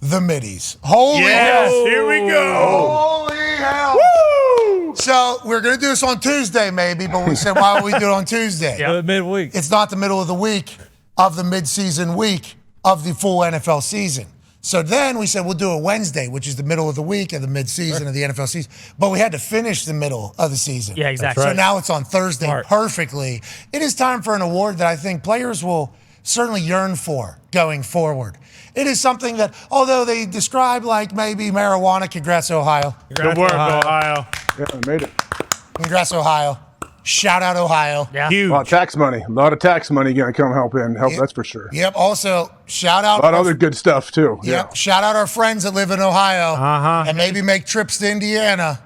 the middies. Holy hell. Here we go. Holy hell. Woo! So we're going to do this on Tuesday maybe, but we said, why don't we do it on Tuesday? Midweek. It's not the middle of the week of the midseason week of the full NFL season. So then we said we'll do it Wednesday, which is the middle of the week of the midseason of the NFL season. But we had to finish the middle of the season. Yeah, exactly. So now it's on Thursday Smart. perfectly. It is time for an award that I think players will certainly yearn for going forward. It is something that, although they describe like maybe marijuana, congrats, Ohio. Good work, Ohio. Yeah, I made it. Congrats, Ohio. Shout out, Ohio. Yeah. Huge. A lot of tax money. A lot of tax money going to come help, that's for sure. Yep. Also, shout out. A lot of other good stuff, too. Yep. Yeah. Shout out our friends that live in Ohio and maybe make trips to Indiana.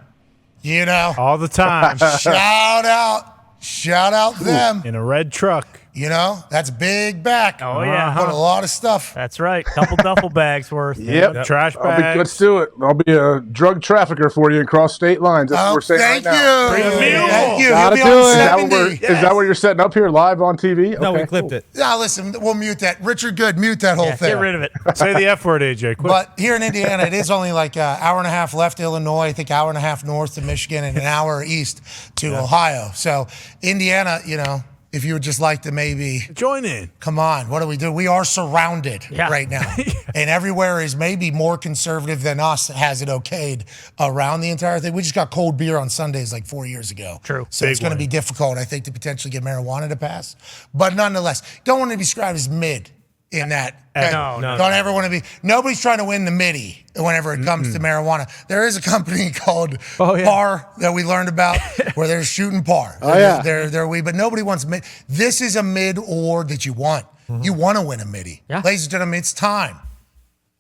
You know. All the time. Shout out them. In a red truck. You know, that's big back. Oh, yeah. Put a lot of stuff. That's right. Couple duffel bags worth. Yep. Trash bags. Let's do it. I'll be a drug trafficker for you and cross state lines. That's what we're saying thank right now. you. Bring a mule. Thank you. Gotta He'll be do on it. 70. Is that what you're setting up here live on TV? No, Okay, we clipped cool. it. Now, listen, we'll mute that. Richard Good, mute that whole thing. Get rid of it. Say the F word, AJ. Quick. But here in Indiana, it is only like an hour and a half left to Illinois, I think hour and a half north to Michigan, and an hour east to Ohio. So Indiana, you know, if you would just like to maybe Join in. come on, what do we do? We are surrounded Yeah. right now. And everywhere is maybe more conservative than us has it okayed around the entire thing. We just got cold beer on Sundays like 4 years ago. True. So it's Big going to one. be difficult, I think, to potentially get marijuana to pass. But nonetheless, don't want to be described as mid in that. No, Don't ever want to be. Nobody's trying to win the MIDDIE whenever it comes to marijuana. There is a company called Par that we learned about where they're shooting Par. They're weed, but nobody wants mid. This is a mid award that you want. You want to win a MIDDIE. Yeah. Ladies and gentlemen, it's time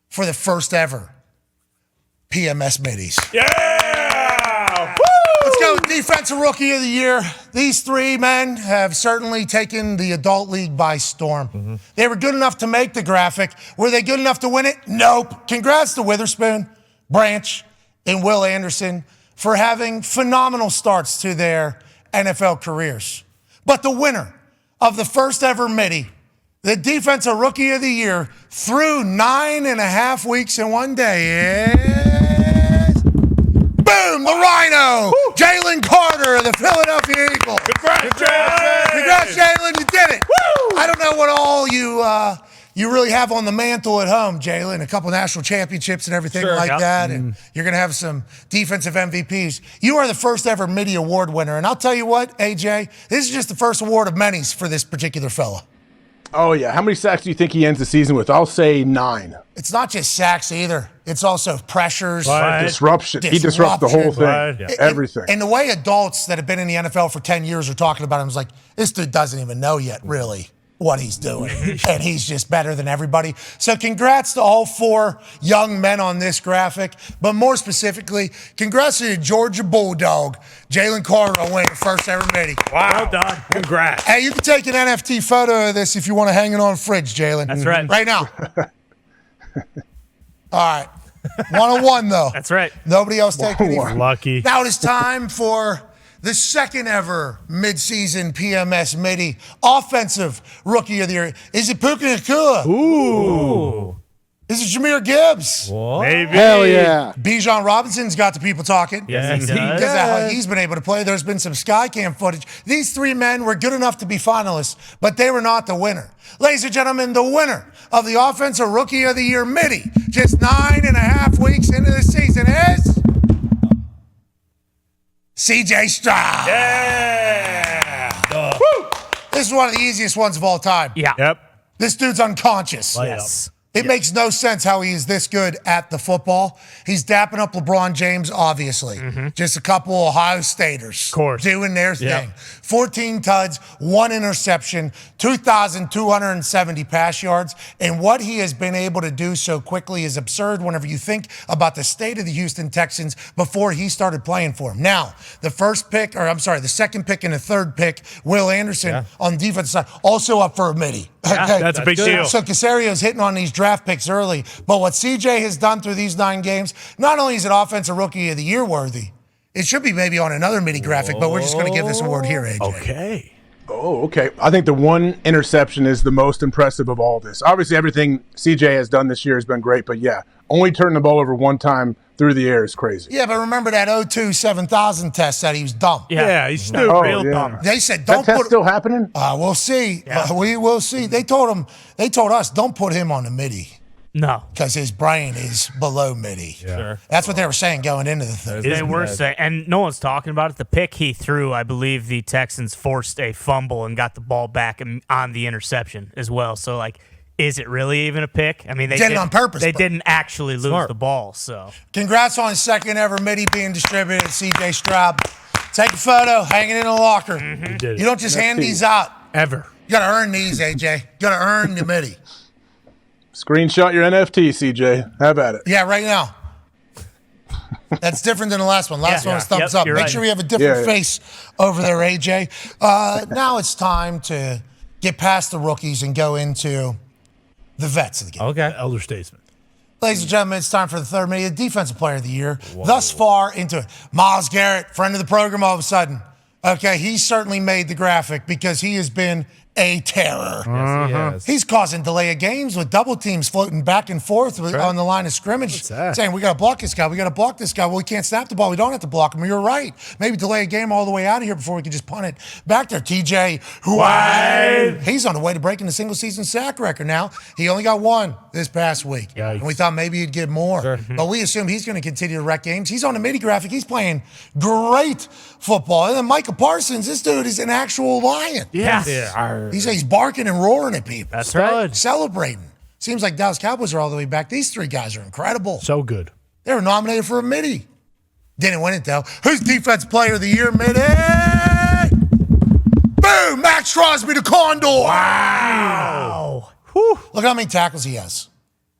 for the first ever PMS MIDDIES. Yeah! Let's go with Defensive Rookie of the Year. These three men have certainly taken the adult league by storm. They were good enough to make the graphic. Were they good enough to win it? Nope. Congrats to Witherspoon, Branch, and Will Anderson for having phenomenal starts to their NFL careers. But the winner of the first ever MIDDIE, the Defensive Rookie of the Year, through 9.5 weeks and 1 day is... Boom, the Rhino, Jalen Carter of the Philadelphia Eagles. Congrats, Jalen! Congrats, Jalen, you did it. Woo! I don't know what all you really have on the mantle at home, Jalen. A couple national championships and everything like that, and you're going to have some defensive MVPs. You are the first ever MIDDIE award winner, and I'll tell you what, AJ, this is just the first award of many for this particular fella. Oh, yeah. How many sacks do you think he ends the season with? I'll say 9. It's not just sacks either. It's also pressures. Disruption. He disrupts the whole thing. Right. Yeah. Everything. And the way adults that have been in the NFL for 10 years are talking about him is like, this dude doesn't even know yet, really, what he's doing. And he's just better than everybody. So congrats to all 4 young men on this graphic. But more specifically, congrats to the Georgia Bulldog, Jalen Carter, on winning the first ever MIDDIE. Wow. Well done. Congrats. Hey, you can take an NFT photo of this if you want to hang it on fridge, Jalen. That's right. Right now. All right. 1-on-1, though. That's right. Nobody else taking any. Lucky. Now it is time for the second ever midseason PMS MIDDIE Offensive Rookie of the Year. Is it Puka Nacua? Ooh. Is it Jahmyr Gibbs? Maybe. Hell yeah. Bijan Robinson's got the people talking. Yes, he does. Because of how he's been able to play. There's been some Skycam footage. These 3 men were good enough to be finalists, but they were not the winner. Ladies and gentlemen, the winner of the Offensive Rookie of the Year MIDDIE, just 9.5 weeks into the season, is CJ Stroud. Yeah. Woo! This is one of the easiest ones of all time. Yeah. Yep. This dude's unconscious. Yes. It makes no sense how he is this good at the football. He's dapping up LeBron James, obviously. Just a couple Ohio Staters. Of course. Doing their thing. 14 tuds, 1 interception, 2,270 pass yards. And what he has been able to do so quickly is absurd whenever you think about the state of the Houston Texans before he started playing for him. Now, the second pick and the third pick, Will Anderson on the defensive side, also up for a MIDDIE. Yeah, that's a big deal. So Casario's hitting on these draft picks early. But what CJ has done through these 9 games, not only is it Offensive Rookie of the Year worthy, it should be maybe on another MIDDIE graphic, but we're just going to give this award here, AJ. Okay. Oh, okay. I think the one interception is the most impressive of all this. Obviously, everything CJ has done this year has been great, but yeah, only turning the ball over one time through the air is crazy. Yeah, but remember that 02 7000 test that he was dumb. Yeah, he's stupid. Real dumb. They said That don't test put. still happening? We'll see. Yeah. We will see. They told us don't put him on the MIDDIE No. because his brain is below MIDDIE. Sure. That's what they were saying going into the thing. They were saying, and no one's talking about it. The pick he threw, I believe the Texans forced a fumble and got the ball back on the interception as well. So, like, is it really even a pick? I mean, they Did it on purpose, They but- didn't actually lose the ball. So, Congrats on second ever MIDDIE being distributed. CJ Stroud. Take a photo, hang it in the locker. You did You don't just hand these out. Ever. You got to earn these, AJ. You got to earn the MIDDIE. Screenshot your NFT, CJ. Have at it. Yeah, right now. That's different than the last one. Last one was thumbs Yep, up. you're Make right. sure we have a different Yeah. face over there, AJ. Now it's time to get past the rookies and go into the vets of the game. Okay. Elder statesman. Ladies and gentlemen, it's time for the third media defensive player of the year. Thus far into it. Myles Garrett, friend of the program all of a sudden. Okay, he certainly made the graphic because he has been a terror. Yes, he has. He's causing delay of games with double teams floating back and forth on the line of scrimmage, saying, we got to block this guy. We got to block this guy. Well, we can't snap the ball. We don't have to block him. You're right. Maybe delay a game all the way out of here before we can just punt it back there. TJ White. He's on the way to breaking the single season sack record now. He only got one this past week. Yikes. And we thought maybe he'd get more. But we assume he's going to continue to wreck games. He's on the MIDDIE graphic. He's playing great football. And then Micah Parsons, this dude is an actual lion. yes. Yeah. He's barking and roaring at people. That's right. Celebrating. Seems like Dallas Cowboys are all the way back. These three guys are incredible. So good. They were nominated for a MIDDIE. Didn't win it, though. Who's Defense Player of the Year, MIDDIE? Boom! Max Crosby, the Condor. Wow. Whew. Look how many tackles he has.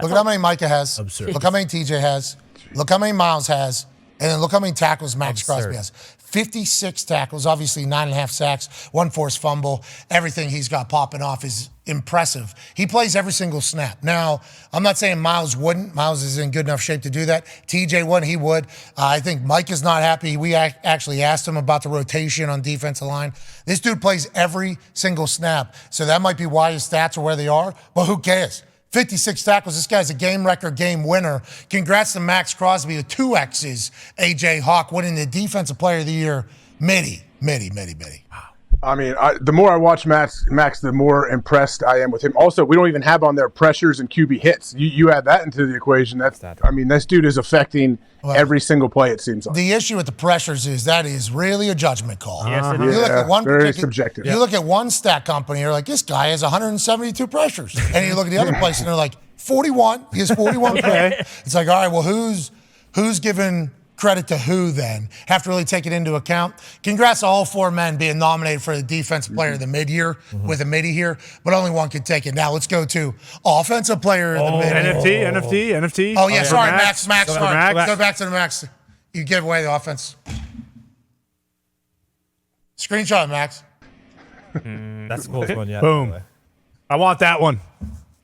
Look at how many Micah has. Absurd. Look how many TJ has. Look how many Miles has. And then look how many tackles Max Crosby has. 56 tackles, obviously 9.5 sacks, 1 forced fumble. Everything he's got popping off is impressive. He plays every single snap. Now, I'm not saying Miles wouldn't. Miles is in good enough shape to do that. TJ wouldn't, he would. I think Mike is not happy. We actually asked him about the rotation on defensive line. This dude plays every single snap. So that might be why his stats are where they are, but who cares? 56 tackles. This guy's a game record, game winner. Congrats to Max Crosby with 2 X's. AJ Hawk winning the Defensive Player of the Year. MIDDIE. I mean, the more I watch Max, the more impressed I am with him. Also, we don't even have on there pressures and QB hits. You add that into the equation. I mean, this dude is affecting every single play, it seems like. The issue with the pressures is that is really a judgment call. Yes, it You is. look at one very particular- subjective. You look at one stat company, you're like, this guy has 172 pressures. And you look at the other place and they're like, 41. He has 41 pressures. It's like, all right, well, who's giving credit to who then? Have to really take it into account. Congrats to all 4 men being nominated for the Defensive Player of the Mid-Year with a MIDDIE here, but only one could take it. Now let's go to Offensive Player of the Mid-Year. NFT. Oh, yeah, sorry, Max. Go Sorry. Max. Go back to the Max. You gave away the offense. Screenshot, Max. That's the coolest one yet. Boom. I want that one.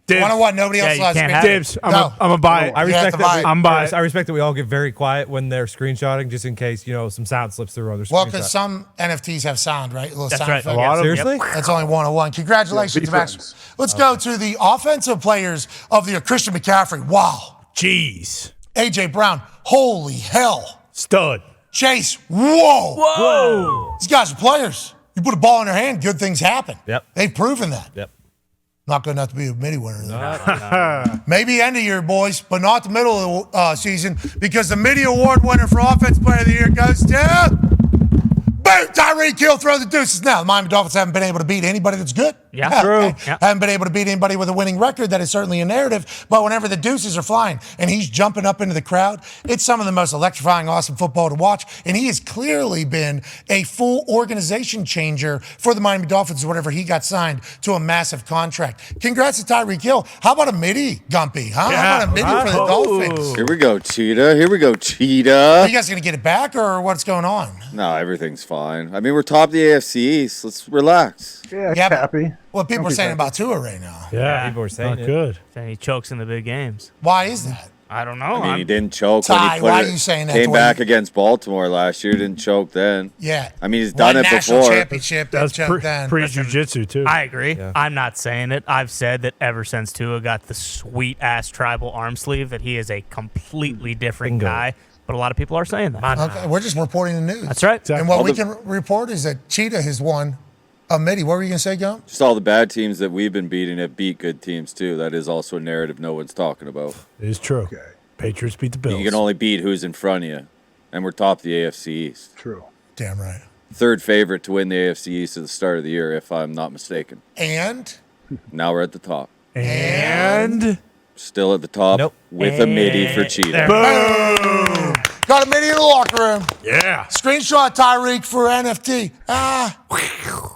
Dibs. Want to what? Nobody else you has can't screenshot. have it. Dibs. I'm No. going to buy it. I You have respect to buy that. it. I'm buying it. I respect that we all get very quiet when they're screenshotting, just in case some sound slips through other. Well, because some NFTs have sound, right? A little That's sound right. effect. lot of them. Seriously? That's only 101. Congratulations, Yeah, Max. defense. Let's go to the offensive players of the year. Christian McCaffrey. Wow. Jeez. A.J. Brown. Holy hell. Stud. Chase. Whoa. Whoa. These guys are players. You put a ball in their hand, good things happen. Yep. They've proven that. Yep. Not good enough to be a MIDDIE winner. Though. Maybe end of year, boys, but not the middle of the season because the MIDDIE award winner for Offensive Player of the Year goes to boom, Tyreek Hill, throw the deuces. Now, the Miami Dolphins haven't been able to beat anybody that's good. Yeah, true. Okay. Yeah. Haven't been able to beat anybody with a winning record. That is certainly a narrative. But whenever the deuces are flying and he's jumping up into the crowd, it's some of the most electrifying, awesome football to watch. And he has clearly been a full organization changer for the Miami Dolphins whenever he got signed to a massive contract. Congrats to Tyreek Hill. How about a MIDDIE, Gumpy? Huh? How about a MIDDIE for the Dolphins? Here we go, Cheetah. Here we go, Are Cheetah. you guys going to get it back or what's going on? No, everything's fine. I mean, we're top of the AFC East. Let's relax. Yeah, Yeah, but happy. what people are Don't be saying happy. about Tua right now. Yeah. People are saying Not it. good. And he chokes in the big games. Why is that? I don't know. I mean, he didn't choke when Ty, he why are you saying that? came back against Baltimore last year. Didn't choke then. Yeah. I mean, he's done it National before. championship. That's then. pre-jiu-jitsu, too. I agree. Yeah. I'm not saying it. I've said that ever since Tua got the sweet-ass tribal arm sleeve that he is a completely different Bingo. guy. But a lot of people are saying that. Okay, we're just reporting the news. That's right. And what All we the- can report is that Cheetah has won a Midi. What were you going to say, Gump? Just all the bad teams that we've been beating have beat good teams too. That is also a narrative no one's talking about. It is true. Patriots beat the Bills. You can only beat who's in front of you, and we're top of the AFC East. True. Damn right. Third favorite to win the AFC East at the start of the year, if I'm not mistaken. And Now we're at the top. And Still at the top Nope. with a midi for Cheetah. boom! Got a Midi in the locker room. yeah. Screenshot Tyreek for NFT.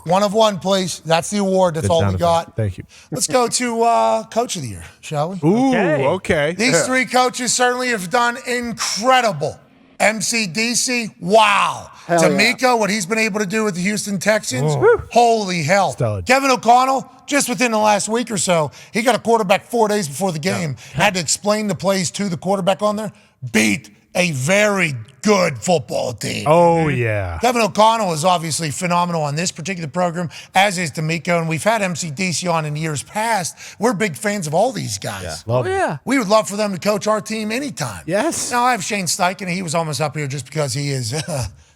One of one, please. That's the award. That's Good all sound we effect. got. Thank you. Let's go to Coach of the Year, shall we? Ooh, Okay. okay. These three coaches certainly have done incredible. MCDC, wow. D'Amico, what he's been able to do with the Houston Texans, holy hell. Stellar. Kevin O'Connell, just within the last week or so, he got a quarterback 4 days before the game, had to explain the plays to the quarterback on there, beat a very good football team. Oh, yeah. Kevin O'Connell is obviously phenomenal on this particular program, as is D'Amico, and we've had MCDC on in years past. We're big fans of all these guys. Love it. Yeah. We would love for them to coach our team anytime. Yes. Now, I have Shane Steichen, and he was almost up here just because he is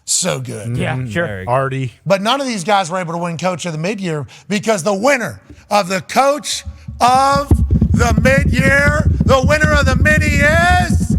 so good. Yeah, sure. Very good. Artie. But none of these guys were able to win Coach of the Mid-Year because the winner of the Coach of the Mid-Year, the winner of the Midi is,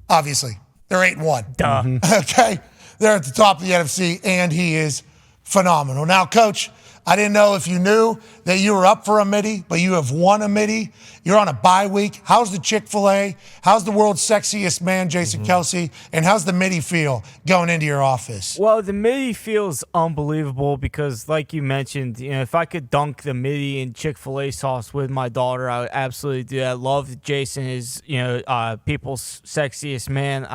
obviously, they're 8-1. Duh. Okay? They're at the top of the NFC, and he is phenomenal. Now, Coach, I didn't know if you knew that you were up for a Midi, but you have won a Midi. You're on a bye week. How's the Chick-fil-A? How's the world's sexiest man, Jason Kelsey? And how's the Midi feel going into your office? Well, the midi feels unbelievable because, like you mentioned, if I could dunk the midi in Chick-fil-A sauce with my daughter, I would absolutely do that. I love that Jason is, people's sexiest man.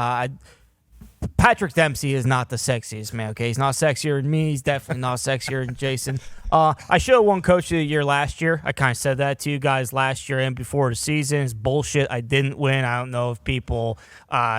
Patrick Dempsey is not the sexiest man, okay? He's not sexier than me. He's definitely not sexier than Jason. I should have won Coach of the Year last year. I kind of said that to you guys last year and before the season. It's bullshit. I didn't win. I don't know if people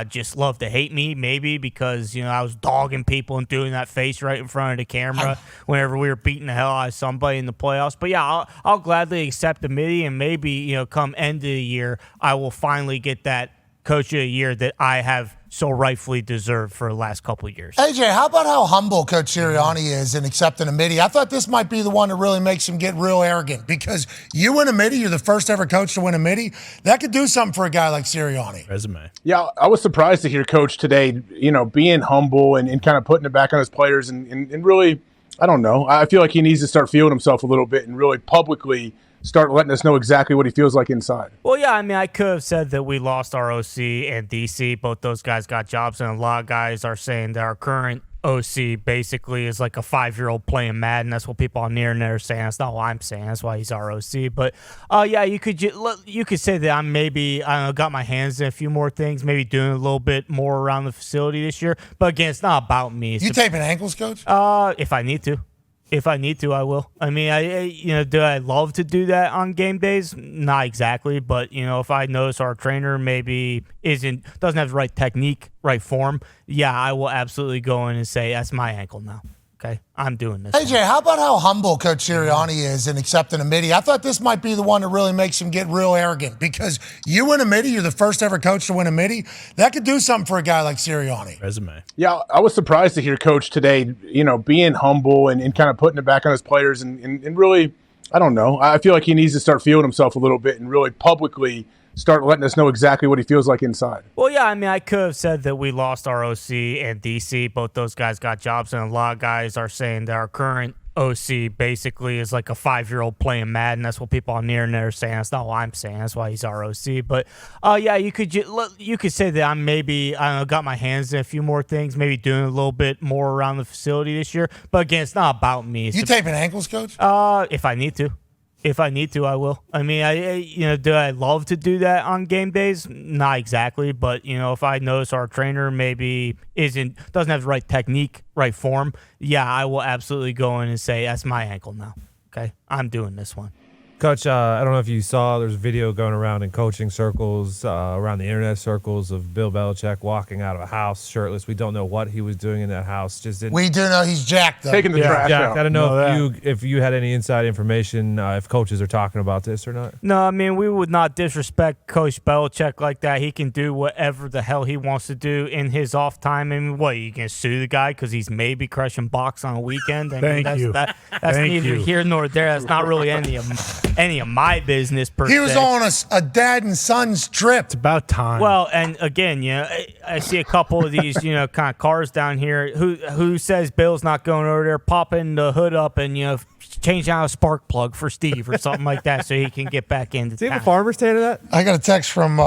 just love to hate me, maybe because, I was dogging people and doing that face right in front of the camera whenever we were beating the hell out of somebody in the playoffs. But, yeah, I'll gladly accept the midi, and maybe, come end of the year, I will finally get that Coach of the Year that I have so rightfully deserved for the last couple of years. AJ, how about how humble Coach Sirianni is in accepting a Midi? I thought this might be the one that really makes him get real arrogant because you win a Midi, you're the first ever coach to win a Midi. That could do something for a guy like Sirianni. Resume. Yeah, I was surprised to hear Coach today, being humble and kind of putting it back on his players and really, I don't know. I feel like he needs to start feeling himself a little bit and really publicly start letting us know exactly what he feels like inside. Well, yeah, I could have said that we lost our OC and DC. Both those guys got jobs, and a lot of guys are saying that our current OC basically is like a 5-year-old playing Madden. That's what people on the internet are saying. That's not what I'm saying. That's why he's our OC. But, yeah, you could say that I'm maybe, got my hands in a few more things, maybe doing a little bit more around the facility this year. But, again, it's not about me. You taping ankles, Coach? If I need to. If I need to, I will. Do I love to do that on game days? Not exactly, but if I notice our trainer maybe doesn't have the right technique, right form, yeah, I will absolutely go in and say that's my ankle now. Okay, I'm doing this. AJ, how about how humble Coach Sirianni is in accepting a Midi? I thought this might be the one that really makes him get real arrogant because you win a Midi, you're the first ever coach to win a Midi. That could do something for a guy like Sirianni. Resume. Yeah, I was surprised to hear Coach today, being humble and kind of putting it back on his players and really, I don't know. I feel like he needs to start feeling himself a little bit and really publicly start letting us know exactly what he feels like inside. Well, yeah, I could have said that we lost our OC and DC. Both those guys got jobs, and a lot of guys are saying that our current OC basically is like a 5-year-old playing Madden. That's what people on the internet are saying. That's not what I'm saying. That's why he's our OC. But, yeah, you could say that I'm maybe, got my hands in a few more things, maybe doing a little bit more around the facility this year. But, again, it's not about me. You taping ankles, Coach? If I need to. If I need to, I will. Do I love to do that on game days? Not exactly, but if I notice our trainer maybe doesn't have the right technique, right form, yeah, I will absolutely go in and say that's my ankle now. Okay, I'm doing this one. Coach, I don't know if you saw, there's a video going around in coaching circles, around the internet circles of Bill Belichick walking out of a house shirtless. We don't know what he was doing in that house. We do know he's jacked up. Taking the trash Jack, out. I don't know if you had any inside information, if coaches are talking about this or not. No, I mean, we would not disrespect Coach Belichick like that. He can do whatever the hell he wants to do in his off time. I mean, what, you can sue the guy because he's maybe crushing box on a weekend? I mean, that's neither here nor there. That's not really any of my business per se. He was on a dad and son's trip. It's about time. Well, and again, I see a couple of these, kind of cars down here. Who says Bill's not going over there, popping the hood up and change out a spark plug for Steve or something like that, so he can get back into Do you town. have a farmer stand to that? I got a text from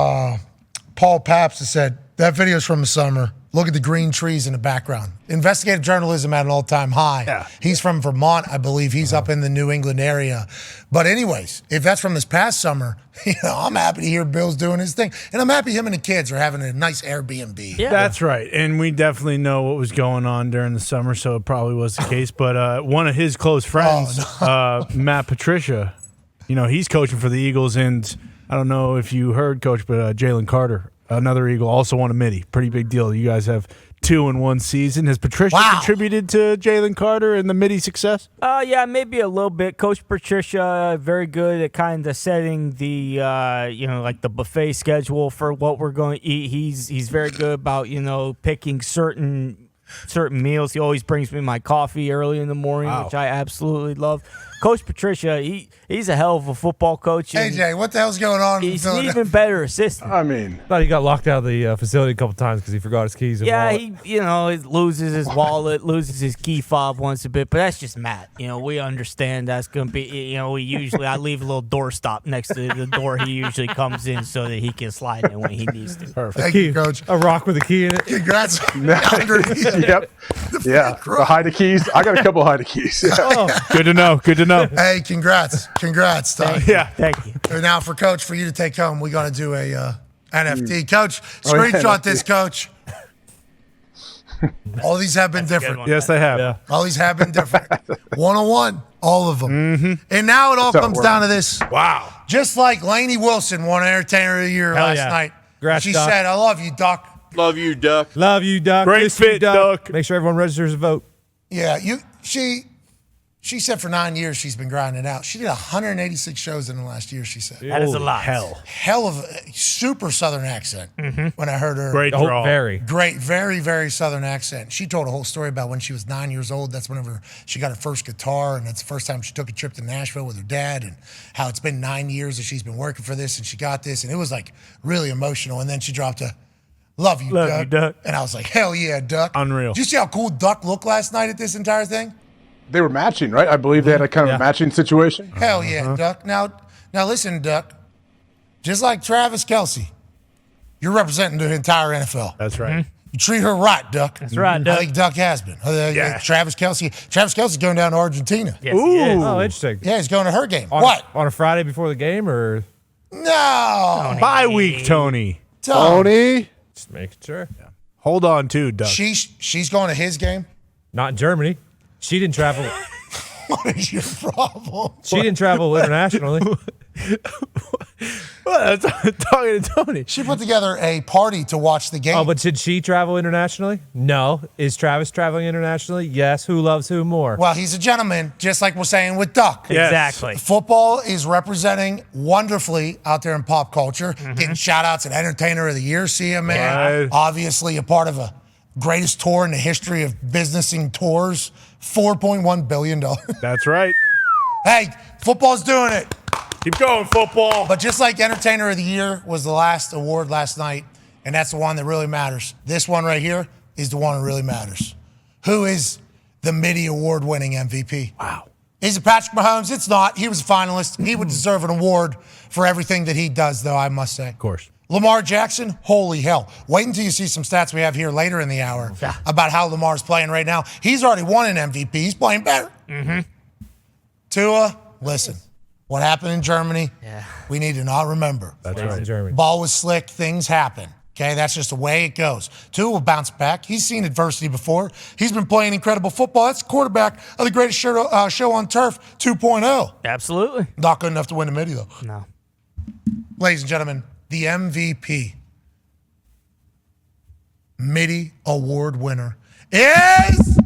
Paul Paps that said, that video's from the summer. Look at the green trees in the background. Investigative journalism at an all-time high. Yeah. He's from Vermont, I believe. He's up in the New England area. But anyways, if that's from this past summer, I'm happy to hear Bill's doing his thing. And I'm happy him and the kids are having a nice Airbnb. Yeah. That's right. And we definitely know what was going on during the summer, so it probably was the case. But one of his close friends, Matt Patricia, he's coaching for the Eagles. And I don't know if you heard, Coach, but Jalen Carter, another Eagle, also won a Middie. Pretty big deal. You guys have 2 in one season. Has Patricia contributed to Jalen Carter and the Middie success? Yeah, maybe a little bit. Coach Patricia, very good at kind of setting the, like the buffet schedule for what we're going to eat. He's very good about, picking certain meals. He always brings me my coffee early in the morning, which I absolutely love. Coach Patricia, he's a hell of a football coach. AJ, what the hell's going on? He's an even better assistant. I mean, Thought he got locked out of the facility a couple times because he forgot his keys. And wallet. He loses his wallet, loses his key fob once a bit, but that's just Matt. We understand that's going to be, I leave a little doorstop next to the door he usually comes in so that he can slide in when he needs to. Perfect. Thank you, Coach. A rock with a key in it. Congrats. Underneath. yep. Yeah. The hide keys. I got a couple hide keys. Yeah. Oh, Good to know. Good to know. Hey, congrats, Doug. Yeah. Thank you. And now for Coach, for you to take home, we got to do a NFT. Coach, screenshot this, Coach. All these have been different. Yes, they have. Yeah. All these have been different. 101, all of them. Mm-hmm. And now it all comes down to this. Wow. Just like Lainey Wilson won Entertainer of the Year last night. Congrats, She Doc. said, I love you, Doc. Love you, Duck. Love you, Doc. Great Miss you, fit, Doc. Make sure everyone registers to vote. Yeah, she said for 9 years she's been grinding it out. She did 186 shows in the last year, she said. That is a lot. Hell of a super Southern accent when I heard her. Great Oh, draw. very. Great, very, very Southern accent. She told a whole story about when she was 9 years old. That's whenever she got her first guitar, and that's the first time she took a trip to Nashville with her dad, and how it's been 9 years that she's been working for this, and she got this, and it was like really emotional. And then she dropped a love you, Duck. And I was like, hell yeah, Duck. Unreal. Did you see how cool Duck looked last night at this entire thing? They were matching, right? I believe they had a kind of a matching situation. Hell yeah, Duck. Now listen, Duck. Just like Travis Kelce, you're representing the entire NFL. That's right. You treat her right, Duck. That's right, I Duck. think Duck has been. Yeah. Travis Kelce's going down to Argentina. Yes, he is. Oh, interesting. Yeah, he's going to her game. On, What? On a Friday before the game, or No. Bye week, Tony. Tony. just making sure? Hold on, too, Doug. She's going to his game? Not in Germany. She didn't travel. What is your problem? She didn't travel internationally. Well, talking to Tony. She put together a party to watch the game. Oh, but did she travel internationally? No. Is Travis traveling internationally? Yes. Who loves who more? Well, he's a gentleman, just like we're saying with Duck. Yes. Exactly. Football is representing wonderfully out there in pop culture, getting shout-outs at Entertainer of the Year, CMA. Right. Obviously a part of a greatest tour in the history of businessing tours, $4.1 billion. That's right. Hey, football's doing it. Keep going, football. But just like Entertainer of the Year was the last award last night, and that's the one that really matters. This one right here is the one that really matters. Who is the MIDDIE award-winning MVP? Wow. Is it Patrick Mahomes? It's not. He was a finalist. He would deserve an award for everything that he does, though, I must say. Of course. Lamar Jackson, holy hell. Wait until you see some stats we have here later in the hour about how Lamar's playing right now. He's already won an MVP. He's playing better. Tua, listen. What happened in Germany, we need to not remember. That's In right. Germany. Ball was slick. Things happen. Okay, that's just the way it goes. Tua will bounce back. He's seen adversity before. He's been playing incredible football. That's the quarterback of the greatest show on turf 2.0. Absolutely. Not good enough to win a Middie, though. No. Ladies and gentlemen, the MVP, Middie Award winner is...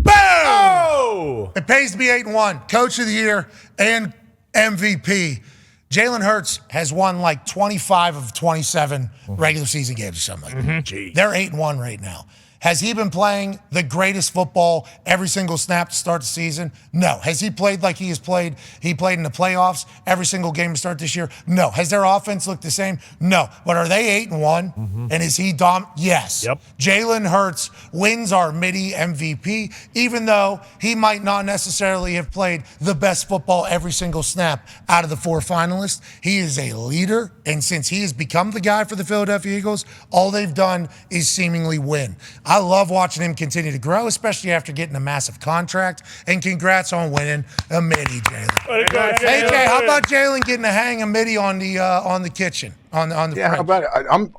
Boom! Oh! It pays to be 8-1. Coach of the Year and MVP. Jalen Hurts has won like 25 of 27 regular season games or something like that. They're 8-1 right now. Has he been playing the greatest football every single snap to start the season? No. Has he played like he has played? He played in the playoffs every single game to start this year? No. Has their offense looked the same? No. But are they 8-1? And is he Yes. Yep. Jalen Hurts wins our Middie MVP, even though he might not necessarily have played the best football every single snap out of the 4 finalists. He is a leader, and since he has become the guy for the Philadelphia Eagles, all they've done is seemingly win. I love watching him continue to grow, especially after getting a massive contract. And congrats on winning a Middie, Jalen. Hey, Jay, how about Jalen getting a hang of Middie on the kitchen? On the Yeah, how fridge? about it?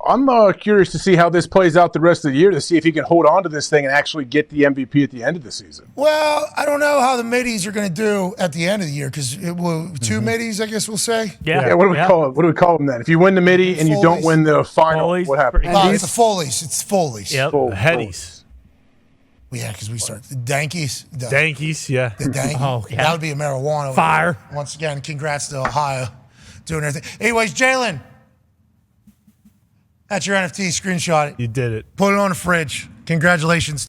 I'm curious to see how this plays out the rest of the year, to see if he can hold on to this thing and actually get the MVP at the end of the season. Well, I don't know how the Middies are going to do at the end of the year because it will 2 Middies, I guess we'll say. Yeah, what do we call it? What do we call them then? If you win the Middie and you don't win the final, Foley's what happens? It's the Foley's. It's Foley's. Yep. Headies. Yeah, because we start the Dankies. Dankies, yeah. The Dankies. Oh, yeah. That would be a marijuana. Fire. Once again, congrats to Ohio doing everything. Anyways, Jalen, that's your NFT. Screenshot it. You did it. Put it on the fridge. Congratulations.